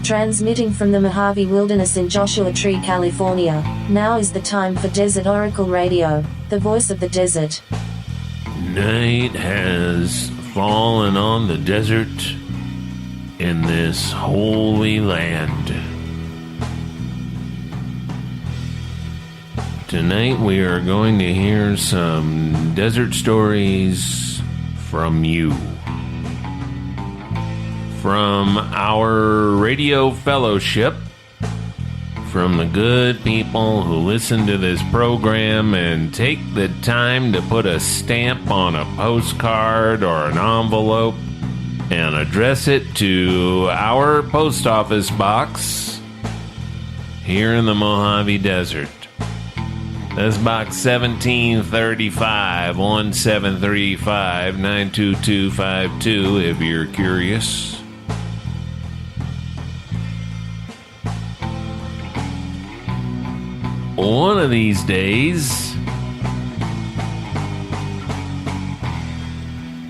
Transmitting from the Mojave Wilderness in Joshua Tree, California, now is the time for Desert Oracle Radio, the voice of the desert. Night has fallen on the desert in this holy land. Tonight we are going to hear some desert stories from you. From our radio fellowship, from the good people who listen to this program and take the time to put a stamp on a postcard or an envelope and address it to our post office box here in the Mojave Desert. That's box 1735, 1735, 92252 if you're curious. One of these days,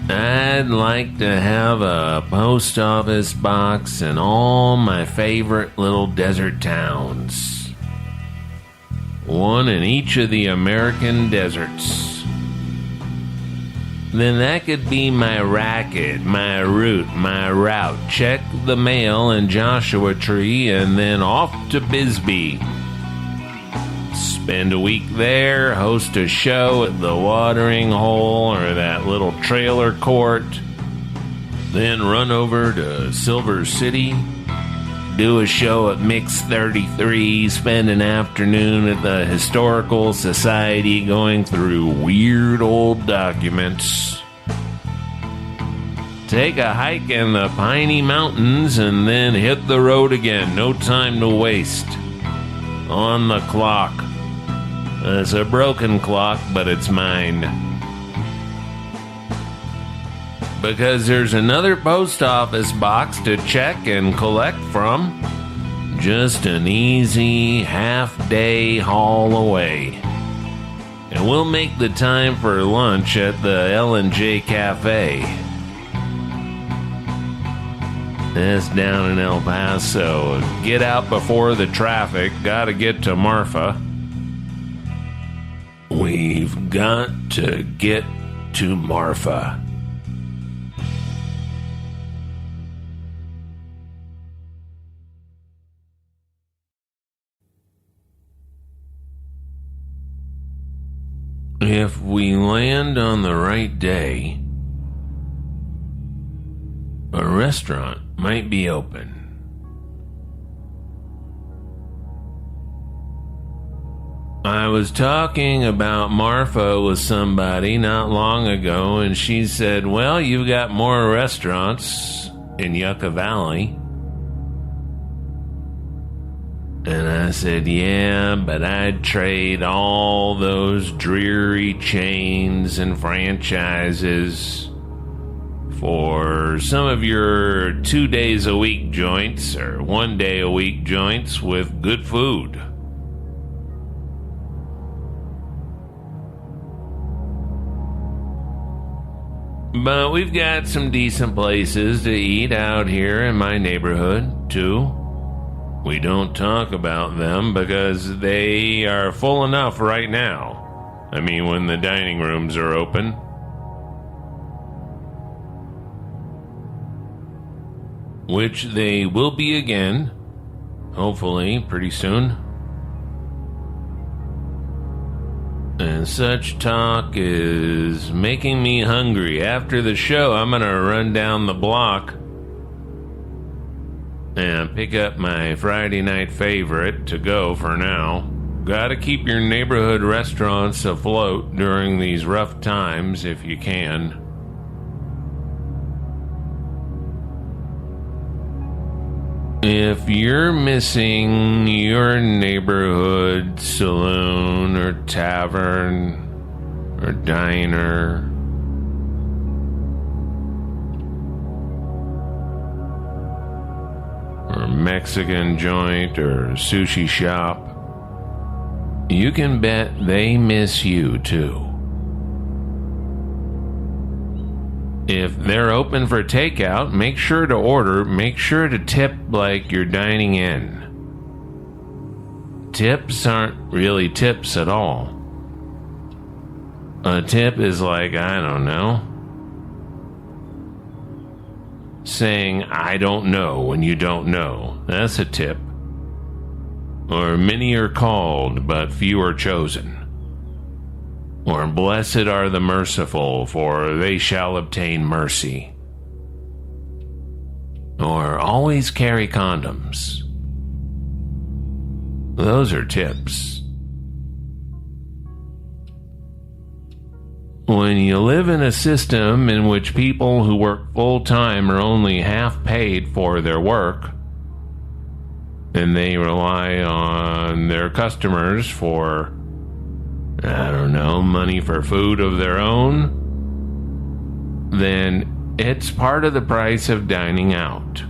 I'd like to have a post office box in all my favorite little desert towns. One in each of the American deserts. Then that could be my racket, my route, my route. Check the mail in Joshua Tree and then off to Bisbee. Spend a week there, host a show at the watering hole or that little trailer court. Then run over to Silver City, do a show at Mix 33, spend an afternoon at the Historical Society going through weird old documents. Take a hike in the Piney Mountains and then hit the road again. No time to waste. On the clock. It's a broken clock, but it's mine. Because there's another post office box to check and collect from. Just an easy half-day haul away. And we'll make the time for lunch at the L&J Cafe. That's down in El Paso. Get out before the traffic. Gotta get to Marfa. We've got to get to Marfa. If we land on the right day, a restaurant might be open. I was talking about Marfa with somebody not long ago, and she said, well, you've got more restaurants in Yucca Valley. And I said, yeah, but I'd trade all those dreary chains and franchises for some of your 2 days a week joints or 1 day a week joints with good food. But we've got some decent places to eat out here in my neighborhood, too. We don't talk about them because they are full enough right now. I mean, when the dining rooms are open. Which they will be again, hopefully, pretty soon. And such talk is making me hungry. After the show, I'm gonna run down the block and pick up my Friday night favorite to go for now. Gotta keep your neighborhood restaurants afloat during these rough times if you can. If you're missing your neighborhood saloon or tavern or diner, or Mexican joint or sushi shop, you can bet they miss you too. If they're open for takeout, make sure to order. Make sure to tip like you're dining in. Tips aren't really tips at all. A tip is like, I don't know, saying I don't know when you don't know. That's a tip. Or many are called, but few are chosen. Or blessed are the merciful, for they shall obtain mercy. Or always carry condoms. Those are tips. When you live in a system in which people who work full-time are only half paid for their work, and they rely on their customers for, I don't know, money for food of their own, then it's part of the price of dining out,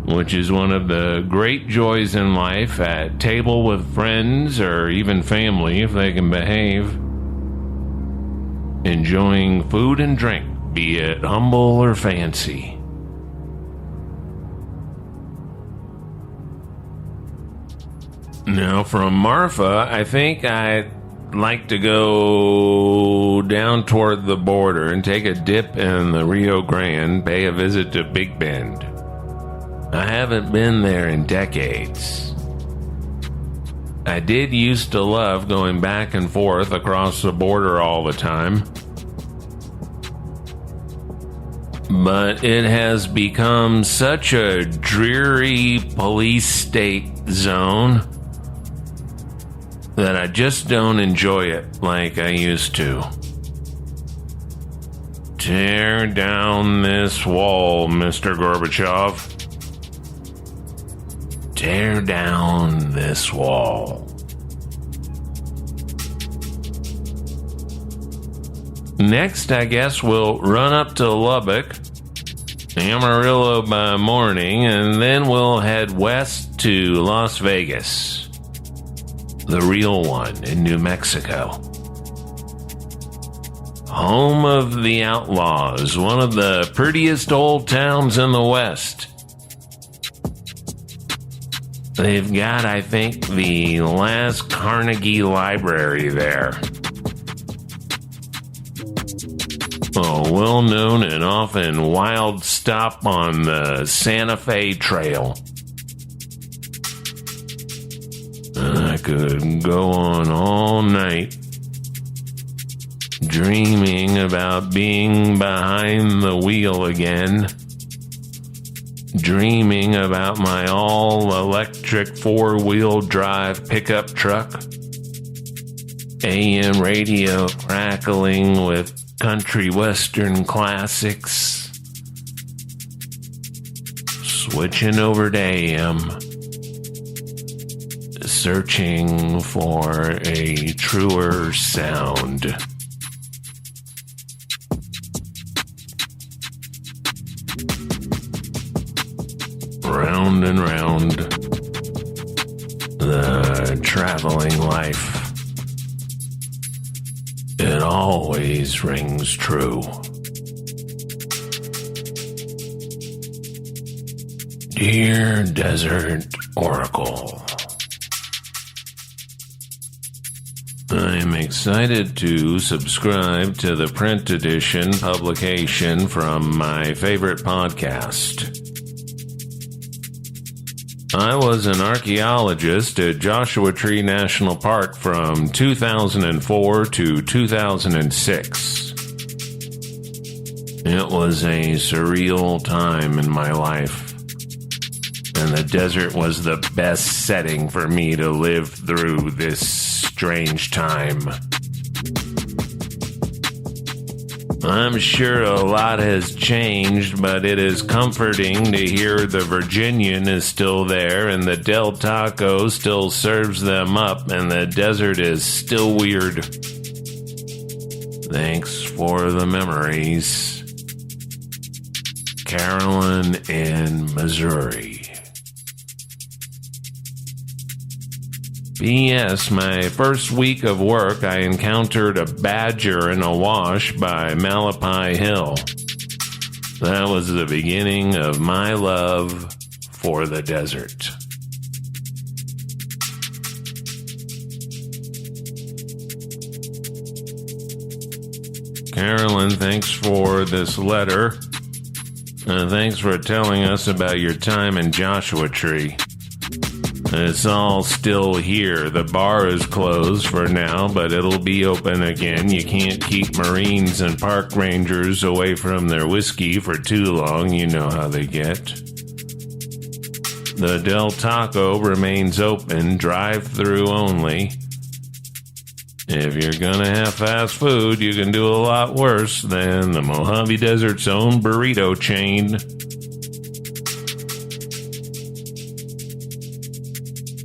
which is one of the great joys in life at table with friends or even family if they can behave. Enjoying food and drink, be it humble or fancy. Now, from Marfa, I think I'd like to go down toward the border and take a dip in the Rio Grande, pay a visit to Big Bend. I haven't been there in decades. I did used to love going back and forth across the border all the time, but it has become such a dreary police state zone that I just don't enjoy it like I used to. Tear down this wall, Mr. Gorbachev. Tear down this wall. Next, I guess we'll run up to Lubbock, Amarillo by morning, and then we'll head west to Las Vegas, the real one in New Mexico. Home of the Outlaws, one of the prettiest old towns in the West. They've got, I think, the last Carnegie Library there. A well-known and often wild stop on the Santa Fe Trail. I could go on all night dreaming about being behind the wheel again. Dreaming about my all-electric four-wheel drive pickup truck. AM radio crackling with country western classics. Switching over to AM. Searching for a truer sound. Round and round, the traveling life. It always rings true. Dear Desert Oracle, I'm excited to subscribe to the print edition publication from my favorite podcast. I was an archaeologist at Joshua Tree National Park from 2004 to 2006. It was a surreal time in my life, and the desert was the best setting for me to live through this strange time. I'm sure a lot has changed, but it is comforting to hear the Virginian is still there and the Del Taco still serves them up and the desert is still weird. Thanks for the memories. Carolyn in Missouri. P.S. My first week of work, I encountered a badger in a wash by Malapai Hill. That was the beginning of my love for the desert. Carolyn, thanks for this letter. Thanks for telling us about your time in Joshua Tree. It's all still here. The bar is closed for now, but it'll be open again. You can't keep Marines and park rangers away from their whiskey for too long. You know how they get. The Del Taco remains open, drive-through only. If you're gonna have fast food, you can do a lot worse than the Mojave Desert's own burrito chain.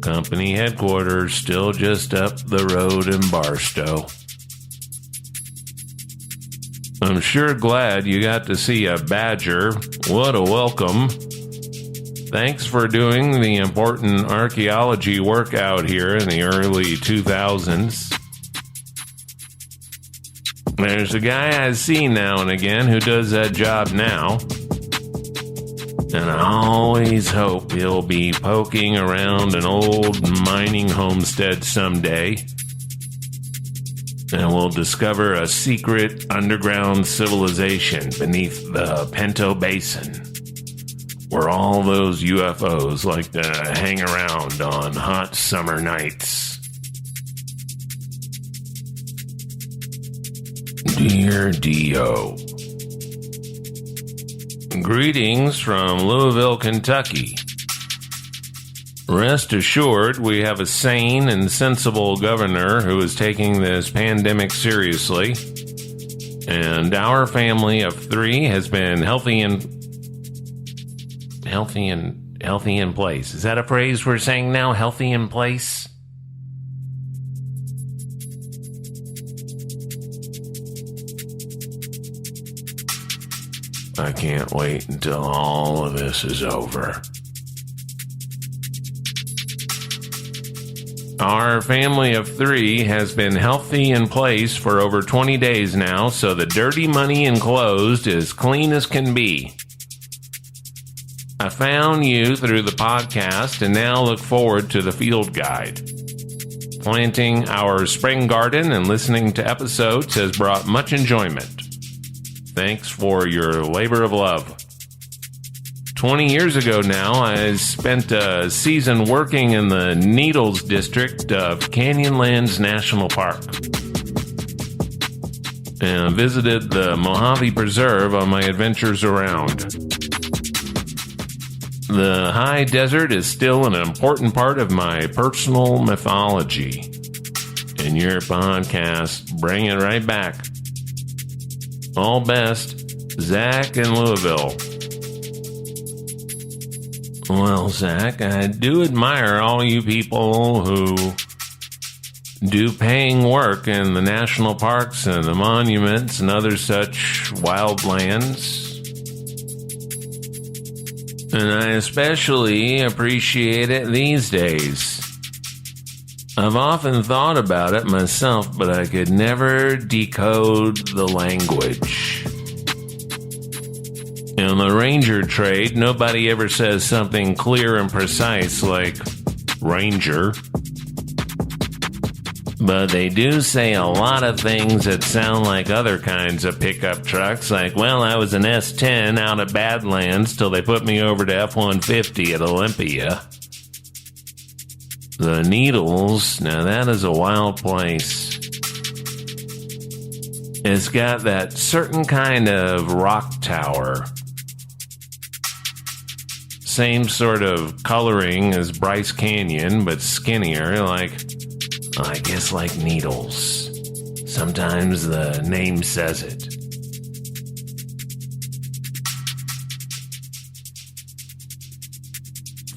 Company headquarters still just up the road in Barstow. I'm sure glad you got to see a badger. What a welcome. Thanks for doing the important archaeology work out here in the early 2000s. There's a guy I see now and again who does that job now. And I always hope he'll be poking around an old mining homestead someday. And we'll discover a secret underground civilization beneath the Pinto Basin, where all those UFOs like to hang around on hot summer nights. Dear Dio, greetings from Louisville, Kentucky. Rest assured, we have a sane and sensible governor who is taking this pandemic seriously, and our family of 3 has been healthy in place. Is that a phrase we're saying now? Healthy in place? I can't wait until all of this is over. Our family of 3 has been healthy in place for over 20 days now, so the dirty money enclosed is clean as can be. I found you through the podcast and now look forward to the field guide. Planting our spring garden and listening to episodes has brought much enjoyment. Thanks for your labor of love. 20 years ago now, I spent a season working in the Needles district of Canyonlands National Park and visited the Mojave Preserve on my adventures around. The high desert is still an important part of my personal mythology, and your podcast bring it right back. All best, Zach in Louisville. Well, Zach, I do admire all you people who do paying work in the national parks and the monuments and other such wild lands. And I especially appreciate it these days. I've often thought about it myself, but I could never decode the language. In the ranger trade, nobody ever says something clear and precise like ranger. But they do say a lot of things that sound like other kinds of pickup trucks, like, well, I was an S10 out at Badlands till they put me over to F-150 at Olympia. The Needles, now that is a wild place. It's got that certain kind of rock tower. Same sort of coloring as Bryce Canyon, but skinnier, I guess like Needles. Sometimes the name says it.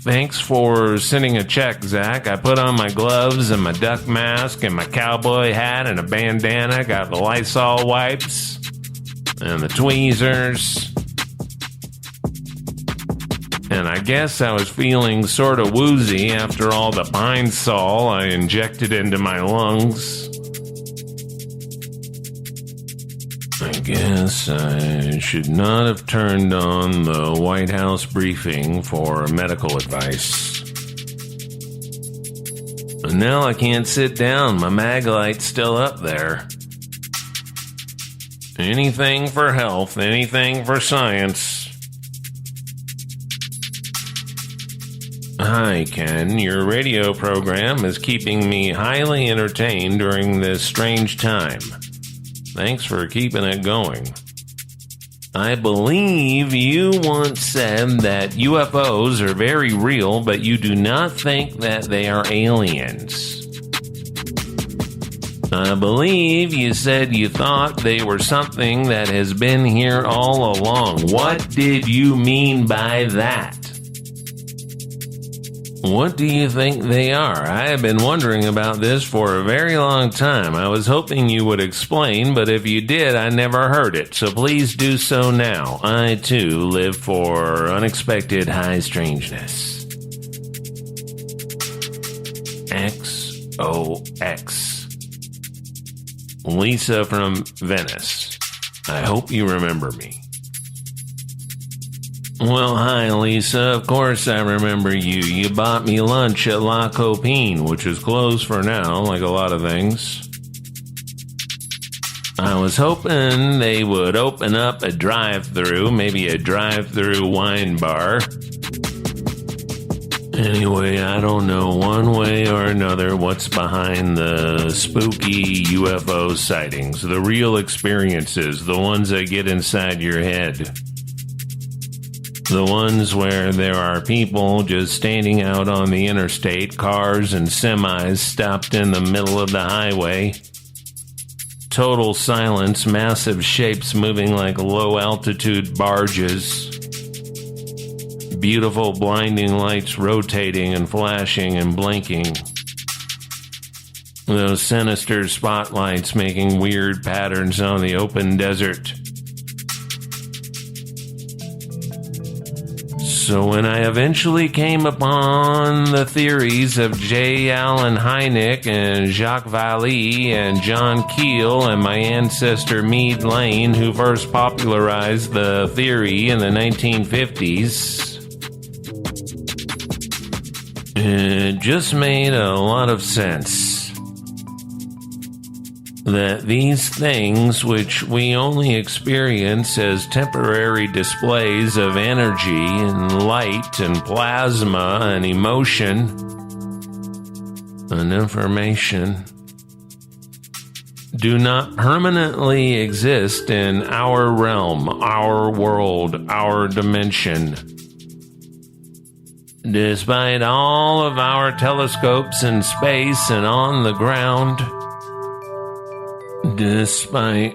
Thanks for sending a check, Zach. I put on my gloves and my duck mask and my cowboy hat and a bandana. Got the Lysol wipes and the tweezers. And I guess I was feeling sort of woozy after all the pine sol I injected into my lungs. I guess I should not have turned on the White House briefing for medical advice. And now I can't sit down. My mag light's still up there. Anything for health, anything for science. Hi, Ken. Your radio program is keeping me highly entertained during this strange time. Thanks for keeping it going. I believe you once said that UFOs are very real, but you do not think that they are aliens. I believe you said you thought they were something that has been here all along. What did you mean by that? What do you think they are? I have been wondering about this for a very long time. I was hoping you would explain, but if you did, I never heard it. So please do so now. I, too, live for unexpected high strangeness. XOX. Lisa from Venice. I hope you remember me. Well, hi, Lisa. Of course I remember you. You bought me lunch at La Copine, which is closed for now, like a lot of things. I was hoping they would open up a drive-thru, maybe a drive-thru wine bar. Anyway, I don't know one way or another what's behind the spooky UFO sightings, the real experiences, the ones that get inside your head. The ones where there are people just standing out on the interstate, cars and semis stopped in the middle of the highway. Total silence, massive shapes moving like low-altitude barges. Beautiful blinding lights rotating and flashing and blinking. Those sinister spotlights making weird patterns on the open desert. So when I eventually came upon the theories of J. Allen Hynek and Jacques Vallée and John Keel and my ancestor Meade Lane, who first popularized the theory in the 1950s, it just made a lot of sense. That these things, which we only experience as temporary displays of energy and light and plasma and emotion and information, do not permanently exist in our realm, our world, our dimension. Despite all of our telescopes in space and on the ground, despite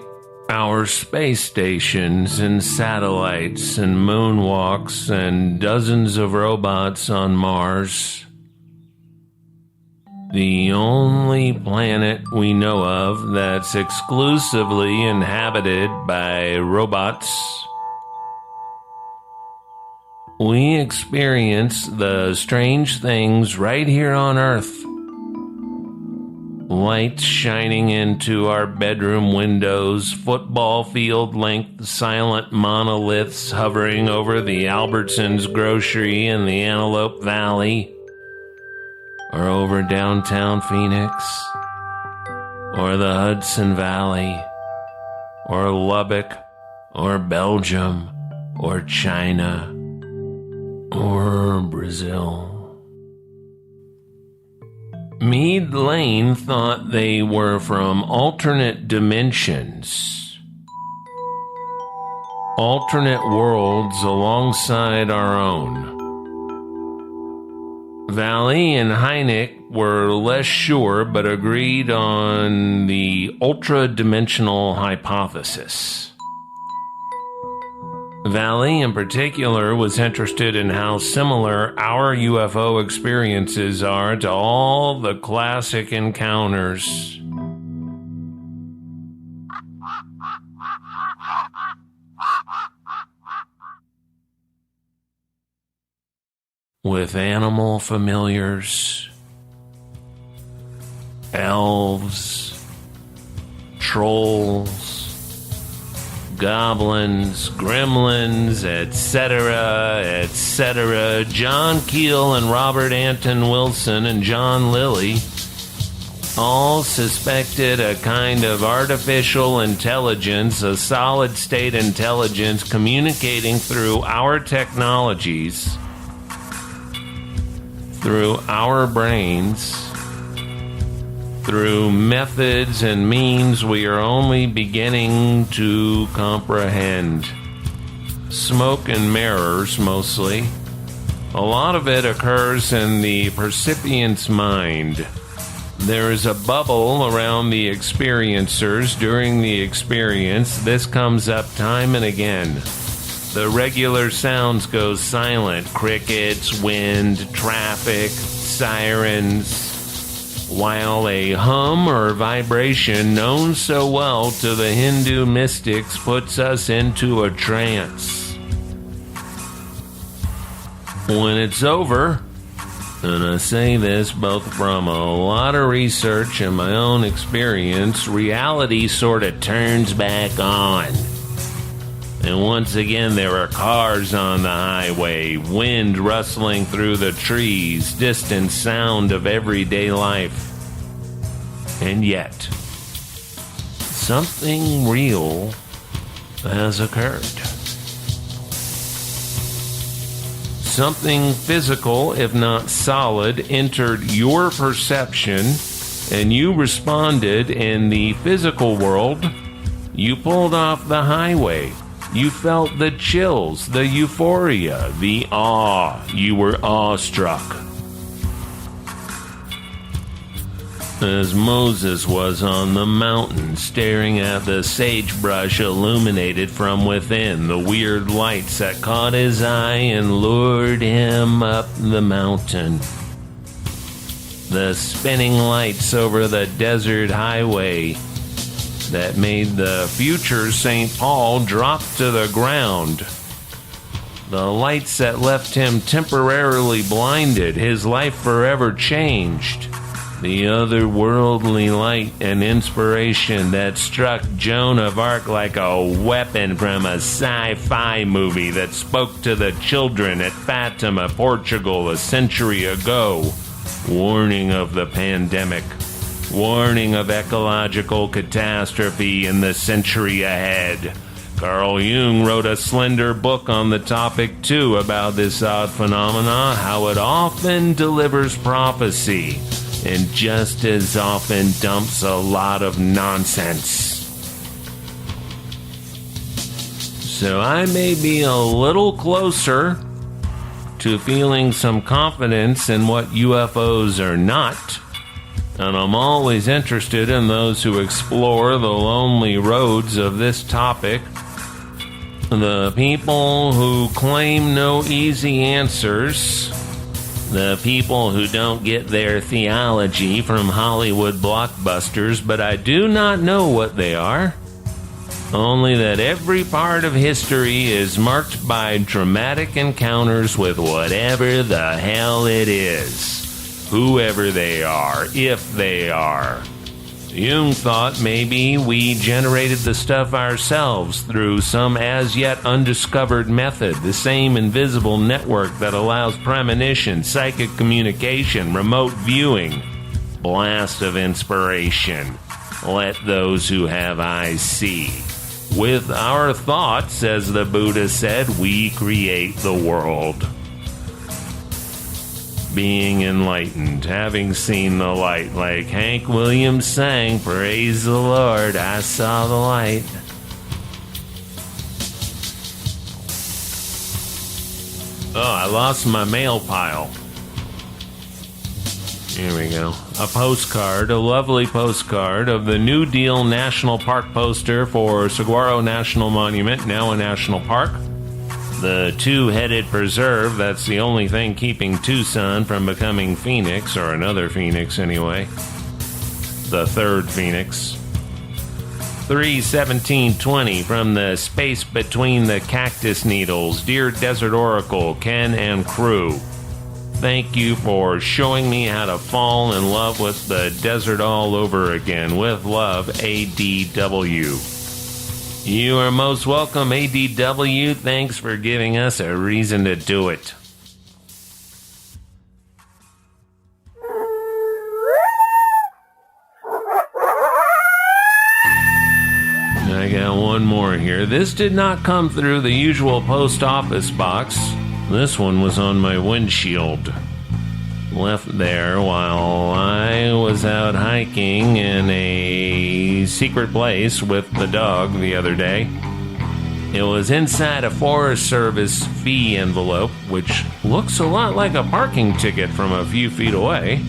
our space stations and satellites and moonwalks and dozens of robots on Mars, the only planet we know of that's exclusively inhabited by robots, we experience the strange things right here on Earth. Lights shining into our bedroom windows, football field length silent monoliths hovering over the Albertsons grocery in the Antelope Valley, or over downtown Phoenix, or the Hudson Valley, or Lubbock, or Belgium, or China, or Brazil. Meade Lane thought they were from alternate dimensions, alternate worlds alongside our own. Vallée and Hynek were less sure but agreed on the ultra-dimensional hypothesis. Vallée in particular was interested in how similar our UFO experiences are to all the classic encounters. With animal familiars, elves, trolls, goblins, gremlins, etc., etc., John Keel and Robert Anton Wilson and John Lilly all suspected a kind of artificial intelligence, a solid-state intelligence communicating through our technologies, through our brains, through methods and means we are only beginning to comprehend. Smoke and mirrors, mostly. A lot of it occurs in the percipient's mind. There is a bubble around the experiencers during the experience. This comes up time and again. The regular sounds go silent. Crickets, wind, traffic, sirens. While a hum or vibration known so well to the Hindu mystics puts us into a trance. When it's over, and I say this both from a lot of research and my own experience, reality sort of turns back on. And once again, there are cars on the highway, wind rustling through the trees, distant sound of everyday life. And yet, something real has occurred. Something physical, if not solid, entered your perception, and you responded in the physical world. You pulled off the highway. You felt the chills, the euphoria, the awe. You were awestruck. As Moses was on the mountain, staring at the sagebrush illuminated from within, the weird lights that caught his eye and lured him up the mountain. The spinning lights over the desert highway that made the future St. Paul drop to the ground. The lights that left him temporarily blinded, his life forever changed. The otherworldly light and inspiration that struck Joan of Arc like a weapon from a sci-fi movie that spoke to the children at Fatima, Portugal a century ago. Warning of the pandemic. Warning of ecological catastrophe in the century ahead. Carl Jung wrote a slender book on the topic too about this odd phenomena, how it often delivers prophecy and just as often dumps a lot of nonsense. So I may be a little closer to feeling some confidence in what UFOs are not, and I'm always interested in those who explore the lonely roads of this topic. The people who claim no easy answers. The people who don't get their theology from Hollywood blockbusters, but I do not know what they are. Only that every part of history is marked by dramatic encounters with whatever the hell it is. Whoever they are, if they are. Jung thought maybe we generated the stuff ourselves through some as-yet undiscovered method, the same invisible network that allows premonition, psychic communication, remote viewing. Blast of inspiration. Let those who have eyes see. With our thoughts, as the Buddha said, we create the world. Being enlightened, having seen the light, like Hank Williams sang, praise the Lord, I saw the light. Oh, I lost my mail pile. Here we go. A postcard, a lovely postcard of the New Deal National Park poster for Saguaro National Monument, now a national park. The two-headed preserve, that's the only thing keeping Tucson from becoming Phoenix, or another Phoenix anyway. The third Phoenix. 3/17/20 from the space between the cactus needles. Dear Desert Oracle, Ken and crew, thank you for showing me how to fall in love with the desert all over again. With love, ADW. You are most welcome, ADW. Thanks for giving us a reason to do it. I got one more here. This did not come through the usual post office box. This one was on my windshield. Left there while I was out hiking in a secret place with the dog the other day. It was inside a Forest Service fee envelope, which looks a lot like a parking ticket from a few feet away.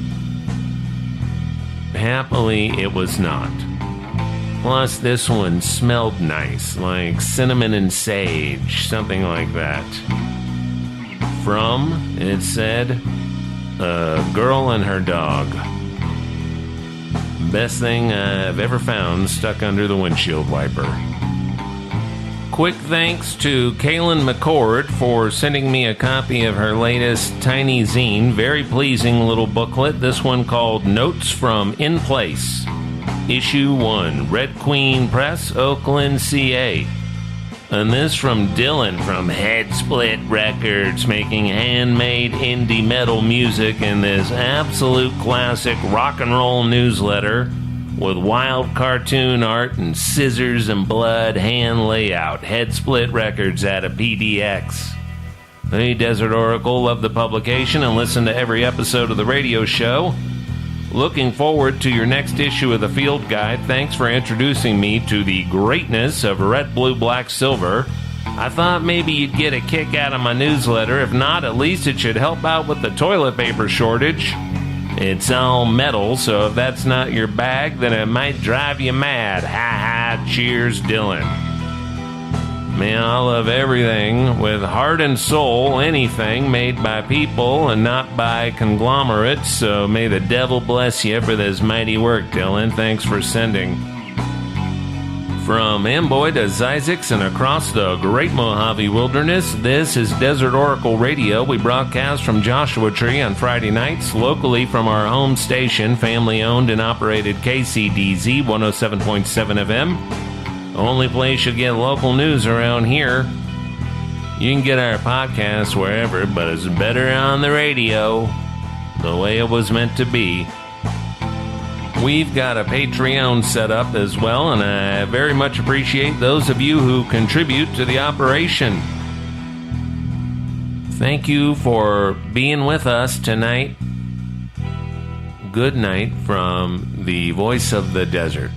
Happily, it was not. Plus, this one smelled nice, like cinnamon and sage, something like that. From, it said, a girl and her dog. Best thing I've ever found stuck under the windshield wiper. Quick thanks to Kaylin McCord for sending me a copy of her latest tiny zine. Very pleasing little booklet. This one called Notes from In Place. Issue 1, Red Queen Press, Oakland, CA. And this from Dylan from Head Split Records, making handmade indie metal music in this absolute classic rock and roll newsletter with wild cartoon art and scissors and blood hand layout. Head Split Records out of PDX. Hey, Desert Oracle, love the publication and listen to every episode of the radio show. Looking forward to your next issue of the Field Guide. Thanks for introducing me to the greatness of red, blue, black, silver. I thought maybe you'd get a kick out of my newsletter. If not, at least it should help out with the toilet paper shortage. It's all metal, so if that's not your bag, then it might drive you mad. Ha ha, cheers, Dylan. Man, I love everything with heart and soul, anything made by people and not by conglomerates, so may the devil bless you for this mighty work, Dylan. Thanks for sending. From Amboy to Zizix and across the Great Mojave Wilderness, this is Desert Oracle Radio. We broadcast from Joshua Tree on Friday nights, locally from our home station, family-owned and operated KCDZ 107.7 FM. Only place you'll get local news around here. You can get our podcast wherever, but it's better on the radio, the way it was meant to be. We've got a Patreon set up as well, and I very much appreciate those of you who contribute to the operation. Thank you for being with us tonight. Good night from the voice of the desert.